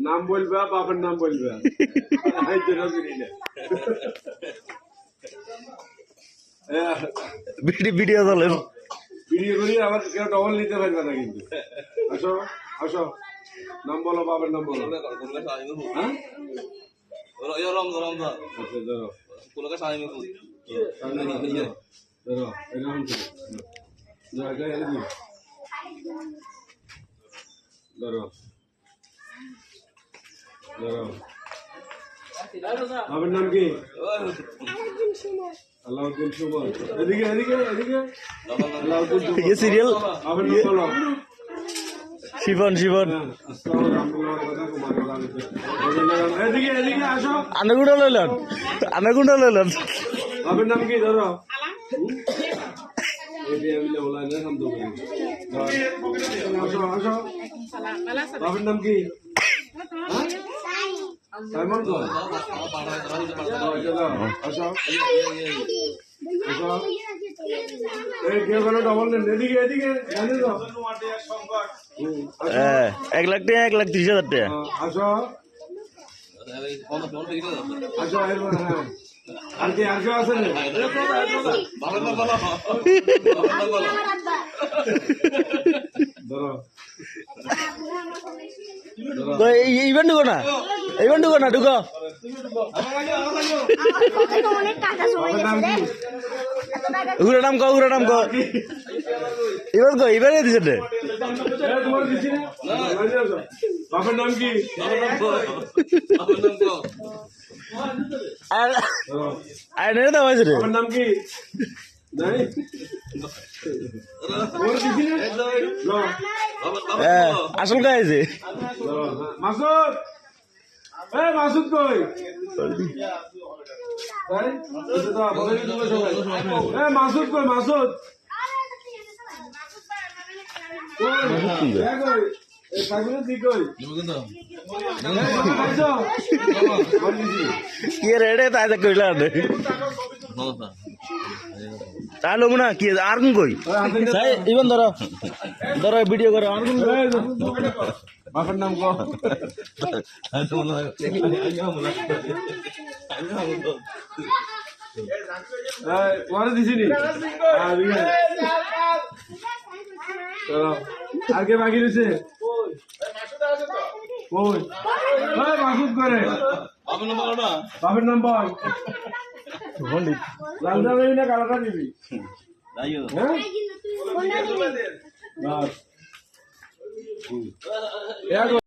নাম বলবা, বাবার নাম বলবা। ভিডিও চলে, ভিডিও করি আবার কেউ ডবল নিতে পারবে না কিন্তু। আসো আসো, নাম বলো, বাবার নাম বলো। হ্যাঁ আচ্ছা ধরো, ধরো এরকম ধরো ধরো। বাবার নাম কি? আলাউদ্দিন সুমন। এদিকে এদিকে এদিকে। আলাউদ্দিন সুমন। ये सीरियल বাবার নাম বলো। शिवन शिवन এদিকে এদিকে আসো। আনাগুন্ডা লইলেন, আনাগুন্ডা লইলেন। বাবার নাম কি? ধরো। আসো আসো। বাবার নাম কি? সাইমন তো। আসো আসো। এই কেউ কেন ডবল নেন? এদিকে এদিকে। জানি তো। 1,30,000 টাকা। আসো আসো। হ্যাঁ আর কি আর কেউ আছে না? ধরো তো ইভেন ঢুকো না, ইভেন ঢুকো না, ঢুকো। ঘুরে নাম কো, ঘুরে নাম কো। এবার কো, এবারে দিছে রে। তোমার দিছি না? বাবার নাম কি? আর আর নেই তো হয়েছে রে। বাবার নাম কি? নাই ওর দিছি না? আসল গাইছে মাসুদ। এই মাসুদ কই? মাসুদ কই? মাসুদ কি রেডে তাই কইলা তাহলে না কি আর কোন কই ইভেন ধরো ধরো ভিডিও করো আর কোন বাবার নাম কো। তোমার দিছি নি? আর কে বাকি রয়েছে? কই মাসুদ করে? বাবার নাম বল। লালদা নিবি না কালাটা নিবি? হ্যাঁ